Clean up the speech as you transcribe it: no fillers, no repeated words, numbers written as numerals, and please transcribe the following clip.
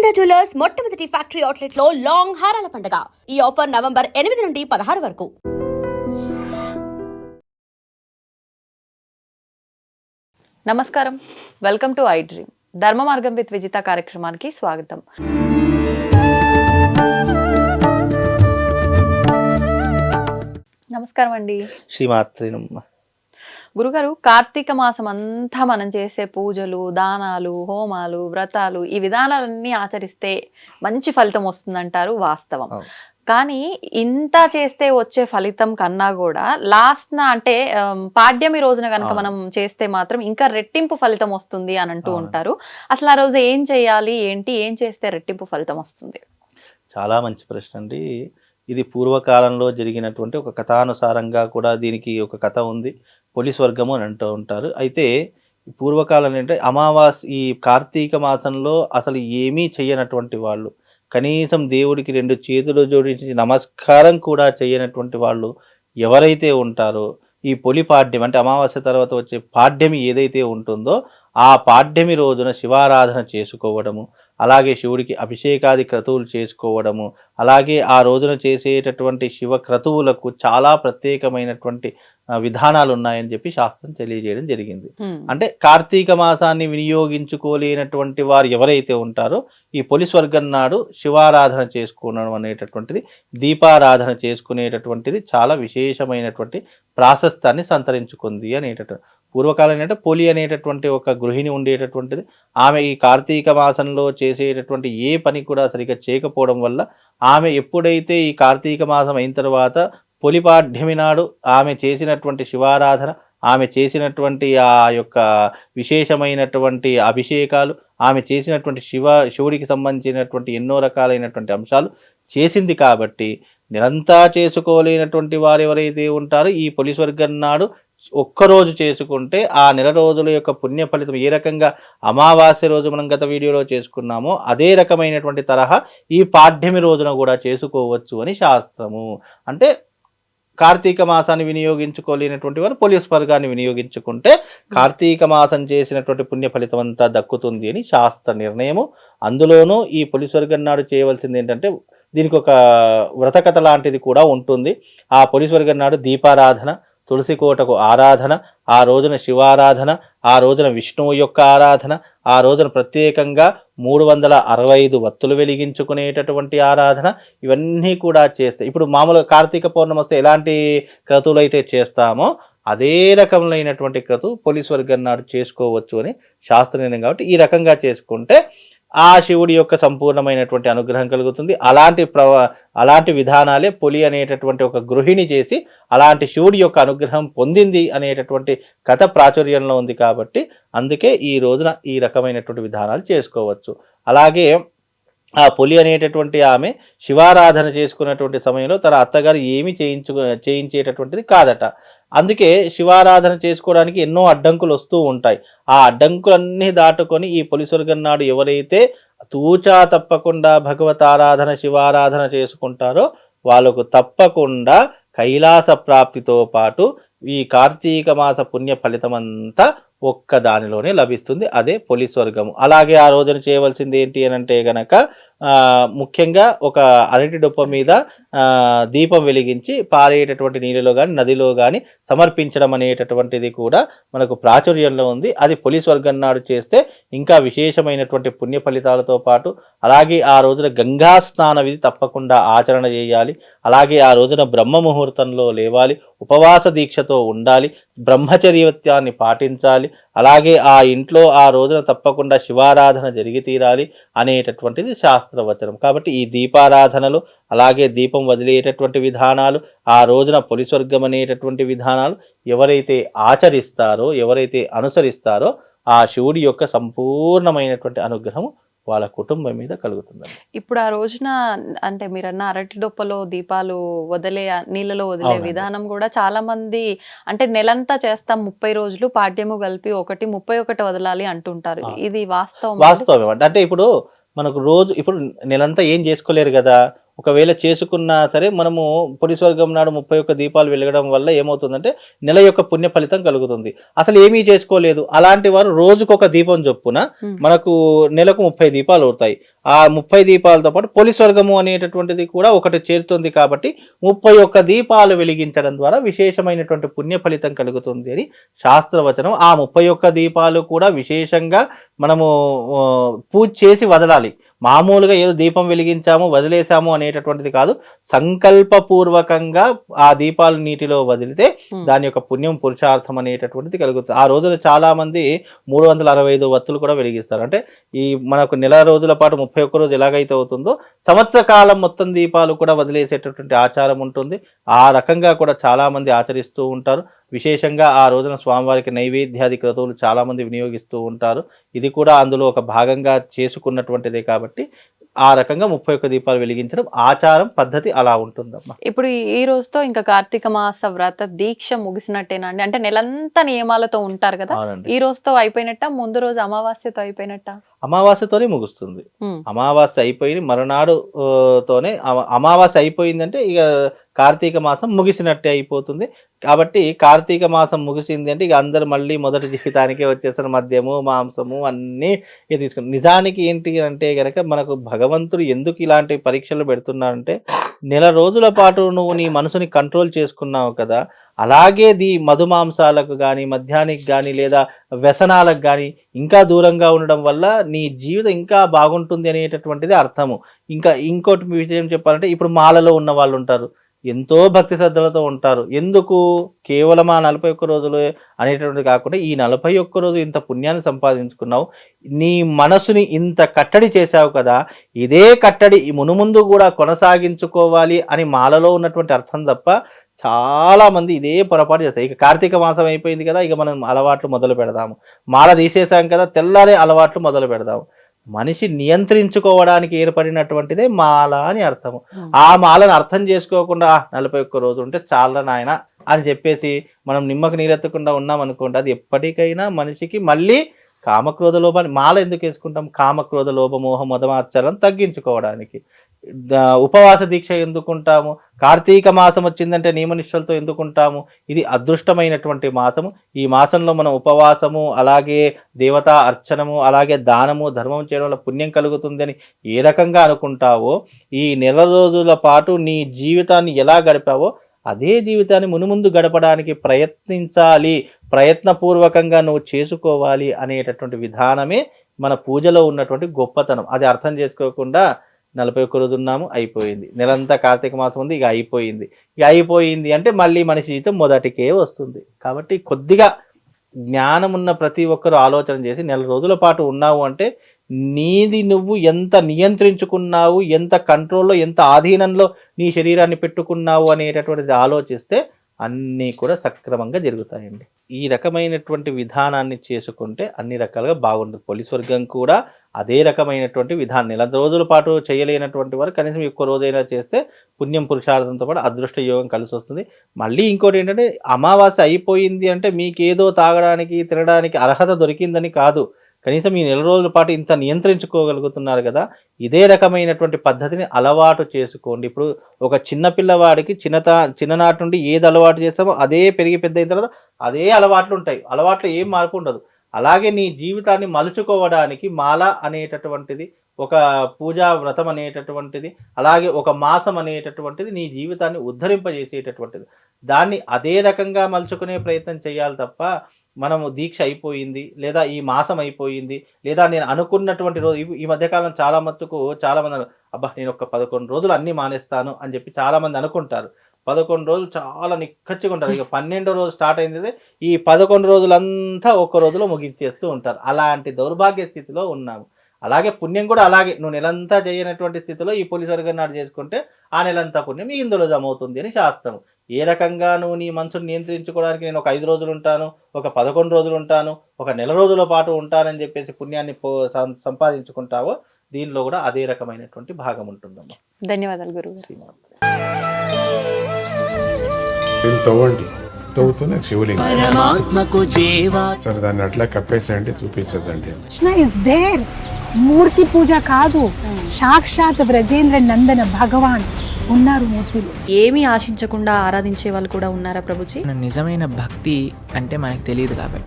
Sharada jewellers మొట్టమొదటి factory outlet లో long హారాల పండుగ. ఈ ఆఫర్ నవంబర్ 8 నుండి 16 వరకు. నమస్కారం, వెల్కమ్ టు ఐ డ్రీమ్. ధర్మ మార్గం విత్ విజిత కార్యక్రమానికి స్వాగతం. నమస్కారం అండి. శ్రీమాత్రి గురుగారు, కార్తీక మాసం అంతా మనం చేసే పూజలు, దానాలు, హోమాలు, వ్రతాలు, ఈ విధానాలన్నీ ఆచరిస్తే మంచి ఫలితం వస్తుందంటారు, వాస్తవం. కానీ ఇంత చేస్తే వచ్చే ఫలితం కన్నా కూడా లాస్ట్ అంటే పాడ్యమి రోజున కనుక మనం చేస్తే మాత్రం ఇంకా రెట్టింపు ఫలితం వస్తుంది అని అంటూ ఉంటారు. అసలు ఆ రోజు ఏం చేయాలి, ఏంటి, ఏం చేస్తే రెట్టింపు ఫలితం వస్తుంది? చాలా మంచి ప్రశ్న అండి. ఇది పూర్వకాలంలో జరిగినటువంటి ఒక కథానుసారంగా కూడా దీనికి ఒక కథ ఉంది. పోలీస్ వర్గము అని అంటూ ఉంటారు. అయితే పూర్వకాలం అంటే ఈ కార్తీక మాసంలో అసలు ఏమీ చెయ్యనటువంటి వాళ్ళు, కనీసం దేవుడికి 2 చేతులు జోడించి నమస్కారం కూడా చేయనటువంటి వాళ్ళు ఎవరైతే ఉంటారో, ఈ పొలి పాడ్యం అంటే అమావాస్య తర్వాత వచ్చే పాడ్యమి ఏదైతే ఉంటుందో ఆ పాడ్యమి రోజున శివారాధన చేసుకోవడము, అలాగే శివుడికి అభిషేకాది క్రతువులు చేసుకోవడము, అలాగే ఆ రోజున చేసేటటువంటి శివ క్రతువులకు చాలా ప్రత్యేకమైనటువంటి విధానాలు ఉన్నాయని చెప్పి శాస్త్రం తెలియజేయడం జరిగింది. అంటే కార్తీక మాసాన్ని వినియోగించుకోలేనటువంటి వారు ఎవరైతే ఉంటారో ఈ పొలి స్వర్గం నాడు శివారాధన చేసుకోవడం అనేటటువంటిది, దీపారాధన చేసుకునేటటువంటిది చాలా విశేషమైనటువంటి ప్రాశస్తాన్ని సంతరించుకుంది అనేటటువంటి. పూర్వకాలం ఏంటంటే పొలి అనేటటువంటి ఒక గృహిణి ఉండేటటువంటిది. ఆమె ఈ కార్తీక మాసంలో చేసేటటువంటి ఏ పని కూడా సరిగ్గా చేయకపోవడం వల్ల ఆమె ఎప్పుడైతే ఈ కార్తీక మాసం అయిన తర్వాత పొలిపాడ్యమి నాడు ఆమె చేసినటువంటి శివారాధన, ఆమె చేసినటువంటి ఆ యొక్క విశేషమైనటువంటి అభిషేకాలు, ఆమె చేసినటువంటి శివుడికి సంబంధించినటువంటి ఎన్నో రకాలైనటువంటి అంశాలు చేసింది కాబట్టి నిరంతరం చేసుకోలేనటువంటి వారు ఎవరైతే ఉంటారో ఈ పొలి స్వర్గం నాడు ఒక్కరోజు చేసుకుంటే ఆ నెల రోజుల యొక్క పుణ్య ఫలితం ఏ రకంగా అమావాస్య రోజు మనం గత వీడియోలో చేసుకున్నామో అదే రకమైనటువంటి తరహా ఈ పాడ్యమి రోజున కూడా చేసుకోవచ్చు అని శాస్త్రము. అంటే కార్తీక మాసాన్ని వినియోగించుకోలేనటువంటి వారు పోలీస్ వర్గాన్ని వినియోగించుకుంటే కార్తీక మాసం చేసినటువంటి పుణ్య ఫలితం అంతా దక్కుతుంది అని శాస్త్ర నిర్ణయము. అందులోనూ ఈ పోలీస్ వర్గం నాడు చేయవలసింది ఏంటంటే దీనికి ఒక వ్రతకథ లాంటిది కూడా ఉంటుంది. ఆ పోలీస్ వర్గం నాడు దీపారాధన, తులసి కోటకు ఆరాధన, ఆ రోజున శివారాధన, ఆ రోజున విష్ణువు యొక్క ఆరాధన, ఆ రోజున ప్రత్యేకంగా 365 వత్తులు వెలిగించుకునేటటువంటి ఆరాధన, ఇవన్నీ కూడా చేస్తే ఇప్పుడు మామూలుగా కార్తీక పౌర్ణమి వస్తే ఎలాంటి క్రతువులు అయితే చేస్తామో అదే రకములైనటువంటి క్రతువు పోలీస్ వర్గం నాడు చేసుకోవచ్చు అని శాస్త్ర నిర్ణయం. కాబట్టి ఈ రకంగా చేసుకుంటే ఆ శివుడి యొక్క సంపూర్ణమైనటువంటి అనుగ్రహం కలుగుతుంది. అలాంటి విధానాలే పొలి అనేటటువంటి ఒక గృహిణి చేసి అలాంటి శివుడి యొక్క అనుగ్రహం పొందింది అనేటటువంటి కథ ప్రాచుర్యంలో ఉంది. కాబట్టి అందుకే ఈ రోజున ఈ రకమైనటువంటి విధానాలు చేసుకోవచ్చు. అలాగే ఆ పొలి అనేటటువంటి ఆమె శివారాధన చేసుకున్నటువంటి సమయంలో తన అత్తగారు ఏమి చేయించేటటువంటిది కాదట. అందుకే శివారాధన చేసుకోవడానికి ఎన్నో అడ్డంకులు వస్తూ ఉంటాయి. ఆ అడ్డంకులన్నీ దాటుకొని ఈ పొలి స్వర్గం నాడు ఎవరైతే తూచా తప్పకుండా భగవత్ ఆరాధన శివారాధన చేసుకుంటారో వాళ్ళకు తప్పకుండా కైలాస ప్రాప్తితో పాటు ఈ కార్తీక మాస పుణ్య ఫలితం అంతా ఒక్క దానిలోనే లభిస్తుంది. అదే పొలి స్వర్గము. అలాగే ఆ రోజున చేయవలసింది ఏంటి అని అంటే గనక ముఖ్యంగా ఒక అరటి డొప్ప మీద దీపం వెలిగించి పారేటటువంటి నీళ్ళలో కానీ నదిలో కానీ సమర్పించడం అనేటటువంటిది కూడా మనకు ప్రాచుర్యంలో ఉంది. అది పొలి స్వర్గం నాడు చేస్తే ఇంకా విశేషమైనటువంటి పుణ్య ఫలితాలతో పాటు అలాగే ఆ రోజున గంగా స్నాన విధి తప్పకుండా ఆచరణ చేయాలి. అలాగే ఆ రోజున బ్రహ్మ ముహూర్తంలో లేవాలి, ఉపవాస దీక్షతో ఉండాలి, బ్రహ్మచర్యత్యాన్ని పాటించాలి. అలాగే ఆ ఇంట్లో ఆ రోజున తప్పకుండా శివారాధన జరిగి తీరాలి అనేటటువంటిది శాస్త్రవచనం. కాబట్టి ఈ దీపారాధనలు, అలాగే దీపం వదిలేటటువంటి విధానాలు, ఆ రోజున పొలి స్వర్గం అనేటటువంటి విధానాలు ఎవరైతే ఆచరిస్తారో, ఎవరైతే అనుసరిస్తారో ఆ శివుడి యొక్క సంపూర్ణమైనటువంటి అనుగ్రహం వాళ్ళ కుటుంబం మీద కలుగుతుంది. ఇప్పుడు ఆ రోజున అంటే మీరన్న అరటి డొప్పలో దీపాలు నీళ్ళలో వదిలే విధానం కూడా చాలా మంది అంటే నెలంతా చేస్తాం 30 రోజులు పాడ్యము కలిపి 31 వదలాలి అంటుంటారు. ఇది వాస్తవం? వాస్తవం అంటే ఇప్పుడు మనకు రోజు ఇప్పుడు నెలంతా ఏం చేసుకోలేరు కదా, ఒకవేళ చేసుకున్నా సరే మనము పోలీస్ వర్గం నాడు 31 దీపాలు వెలగడం వల్ల ఏమవుతుందంటే నెల యొక్క పుణ్య ఫలితం కలుగుతుంది. అసలు ఏమీ చేసుకోలేదు అలాంటి వారు రోజుకొక దీపం చొప్పున మనకు నెలకు 30 దీపాలు అవుతాయి. ఆ 30 దీపాలతో పాటు పోలీస్ వర్గము అనేటటువంటిది కూడా ఒకటి చేరుతుంది కాబట్టి 31 దీపాలు వెలిగించడం ద్వారా విశేషమైనటువంటి పుణ్య ఫలితం కలుగుతుంది అని శాస్త్రవచనం. ఆ 31 దీపాలు కూడా విశేషంగా మనము పూజ చేసి వదలాలి. మామూలుగా ఏదో దీపం వెలిగించాము వదిలేసాము అనేటటువంటిది కాదు. సంకల్పపూర్వకంగా ఆ దీపాలు నీటిలో వదిలితే దాని యొక్క పుణ్యం పురుషార్థం అనేటటువంటిది కలుగుతుంది. ఆ రోజున చాలా మంది 365 వత్తులు కూడా వెలిగిస్తారు. అంటే ఈ మనకు నెల రోజుల పాటు 31 రోజు ఎలాగైతే అవుతుందో సంవత్సర కాలం మొత్తం దీపాలు కూడా వదిలేసేటటువంటి ఆచారం ఉంటుంది. ఆ రకంగా కూడా చాలా మంది ఆచరిస్తూ ఉంటారు. విశేషంగా ఆ రోజున స్వామివారికి నైవేద్యాది క్రతువులు చాలా మంది వినియోగిస్తూ ఉంటారు. ఇది కూడా అందులో ఒక భాగంగా చేసుకున్నటువంటిదే కాబట్టి ఆ రకంగా 31 దీపాలు వెలిగించడం ఆచారం పద్ధతి అలా ఉంటుందమ్మా. ఇప్పుడు ఈ రోజుతో ఇంకా కార్తీక మాస వ్రత దీక్ష ముగిసినట్టేనా అండి? అంటే నెలంతా నియమాలతో ఉంటారు కదా, ఈ రోజుతో అయిపోయినట్ట, ముందు రోజు అమావాస్యతో అయిపోయినట్ట? అమావాస్యతోనే ముగుస్తుంది. అమావాస్య అయిపోయి మరునాడు తోనే అమావాస్య అయిపోయిందంటే ఇక కార్తీక మాసం ముగిసినట్టే అయిపోతుంది. కాబట్టి కార్తీక మాసం ముగిసింది అంటే ఇక అందరు మళ్ళీ మొదటి జీవితానికే వచ్చేసారు. మద్యము మాంసము అన్నీ తీసుకుని నిజానికి ఏంటి అంటే కనుక మనకు భగవంతుడు ఎందుకు ఇలాంటి పరీక్షలు పెడుతున్నారంటే నెల రోజుల పాటు నువ్వు నీ మనసుని కంట్రోల్ చేసుకున్నావు కదా, అలాగే మధుమాంసాలకు కానీ మద్యానికి కానీ లేదా వ్యసనాలకు కానీ ఇంకా దూరంగా ఉండడం వల్ల నీ జీవితం ఇంకా బాగుంటుంది అనేటటువంటిది అర్థము. ఇంకా ఇంకోటి విషయం చెప్పాలంటే ఇప్పుడు మాలలో ఉన్న వాళ్ళు ఉంటారు, ఎంతో భక్తి శ్రద్ధలతో ఉంటారు. ఎందుకు కేవలం ఆ 41 రోజులు అనేటువంటిది కాకుండా ఈ 41 రోజు ఇంత పుణ్యాన్ని సంపాదించుకున్నావు, నీ మనసుని ఇంత కట్టడి చేశావు కదా, ఇదే కట్టడి మునుముందు కూడా కొనసాగించుకోవాలి అని మాలలో ఉన్నటువంటి అర్థం తప్ప చాలా మంది ఇదే పొరపాటు చేస్తారు. ఇక కార్తీక మాసం అయిపోయింది కదా, ఇక మనం అలవాట్లు మొదలు పెడదాము, మాల తీసేసాం కదా తెల్లారే అలవాట్లు మొదలు పెడదాము. మనిషి నియంత్రించుకోవడానికి ఏర్పడినటువంటిదే మాల అని అర్థము. ఆ మాలను అర్థం చేసుకోకుండా 41 రోజు ఉంటే చాలా నాయన అని చెప్పేసి మనం నిమ్మకు నీరెత్తకుండా ఉన్నాం అనుకోండి, అది ఎప్పటికైనా మనిషికి మళ్ళీ కామక్రోధ లోపాన్ని మాల ఎందుకు వేసుకుంటాం? కామక్రోధ లోభ మోహ మదమాచరణ తగ్గించుకోవడానికి. ఉపవాస దీక్ష ఎందుకుంటాము? కార్తీక మాసం వచ్చిందంటే నియమనిష్టలతో ఎందుకుంటాము? ఇది అదృష్టమైనటువంటి మాసము. ఈ మాసంలో మనం ఉపవాసము అలాగే దేవతా అర్చనము అలాగే దానము ధర్మం చేయడం వల్ల పుణ్యం కలుగుతుందని ఏ రకంగా అనుకుంటావో, ఈ నెల రోజుల పాటు నీ జీవితాన్ని ఎలా గడిపావో అదే జీవితాన్ని మునుముందు గడపడానికి ప్రయత్నించాలి, ప్రయత్నపూర్వకంగా నువ్వు చేసుకోవాలి అనేటటువంటి విధానమే మన పూజలో ఉన్నటువంటి గొప్పతనం. అది అర్థం చేసుకోకుండా 41 రోజు ఉన్నాము అయిపోయింది, నెలంతా కార్తీక మాసం ఉంది ఇక అయిపోయింది అంటే మళ్ళీ మనిషి జీవితం మొదటికే వస్తుంది. కాబట్టి కొద్దిగా జ్ఞానం ఉన్న ప్రతి ఒక్కరూ ఆలోచన చేసి నెల రోజుల పాటు ఉన్నావు అంటే నీది నువ్వు ఎంత నియంత్రించుకున్నావు, ఎంత కంట్రోల్లో ఎంత ఆధీనంలో నీ శరీరాన్ని పెట్టుకున్నావు అనేటటువంటిది ఆలోచిస్తే అన్నీ కూడా సక్రమంగా జరుగుతాయండి. ఈ రకమైనటువంటి విధానాన్ని చేసుకుంటే అన్ని రకాలుగా బాగుంటుంది. పోలీస్ వర్గం కూడా అదే రకమైనటువంటి విధానం. నెల రోజుల పాటు చేయలేనటువంటి వారు కనీసం ఒక్క రోజైనా చేస్తే పుణ్యం పురుషార్థంతో పాటు అదృష్ట యోగం కలిసి వస్తుంది. మళ్ళీ ఇంకోటి ఏంటంటే అమావాస్య అయిపోయింది అంటే మీకేదో తాగడానికి తినడానికి అర్హత దొరికిందని కాదు, కనీసం ఈ నెల రోజుల పాటు ఇంత నియంత్రించుకోగలుగుతున్నారు కదా, ఇదే రకమైనటువంటి పద్ధతిని అలవాటు చేసుకోండి. ఇప్పుడు ఒక చిన్న పిల్లవాడికి చిన్ననాటి నుండి ఏది అలవాటు చేస్తామో అదే పెరిగి పెద్ద అయిన తర్వాత అదే అలవాట్లు ఉంటాయి, అలవాట్లు ఏం మార్పు ఉండదు. అలాగే నీ జీవితాన్ని మలుచుకోవడానికి మాల అనేటటువంటిది, ఒక పూజా వ్రతం అనేటటువంటిది, అలాగే ఒక మాసం అనేటటువంటిది నీ జీవితాన్ని ఉద్ధరింపజేసేటటువంటిది. దాన్ని అదే రకంగా మలుచుకునే ప్రయత్నం చేయాలి తప్ప మనము దీక్ష అయిపోయింది లేదా ఈ మాసం అయిపోయింది లేదా నేను అనుకున్నటువంటి రోజు, ఈ మధ్యకాలం చాలా మంది అబ్బా నేను ఒక 11 రోజులు అన్నీ మానేస్తాను అని చెప్పి చాలామంది అనుకుంటారు. 11 రోజులు చాలా నిక్కచ్చిగా ఉంటారు. ఇక 12వ రోజు స్టార్ట్ అయింది, ఈ 11 రోజులంతా ఒక్క రోజులో ముగించేస్తూ ఉంటారు. అలాంటి దౌర్భాగ్య స్థితిలో ఉన్నాము. అలాగే పుణ్యం కూడా అలాగే, నువ్వు నెలంతా చేయనటువంటి స్థితిలో ఈ పోలీసు వర్గం నాడు చేసుకుంటే ఆ నెలంతా పుణ్యం ఇందులో జమ అవుతుంది అని శాస్త్రం. ఏ రకంగా నువ్వు నీ మనసును నియంత్రించుకోవడానికి నేను ఒక 5 రోజులు ఉంటాను, ఒక 11 రోజులు ఉంటాను, ఒక నెల రోజుల పాటు ఉంటానని చెప్పేసి పుణ్యాన్ని సంపాదించుకుంటావో దీనిలో కూడా అదే రకమైనటువంటి భాగం ఉంటుందమ్మా. ధన్యవాదాలు గురువు. దీన్ని తవ్వండి, తవ్వుతున్న శివలింగం. పరమాత్మకు జీవా సరే దాన్ని అట్లా కప్పేసేయండి, చూపించదండి. Krishna is there. మూర్తి పూజ కాదు, సాక్షాత్ బ్రజేంద్ర నందన భగవాన్ ఉన్నారు మూర్తిలో. ఏమీ ఆశించకుండా ఆరాధించే వాళ్ళు కూడా ఉన్నారా ప్రభుజీ? నిజమైన భక్తి అంటే మనకు తెలియదు కాబట్టి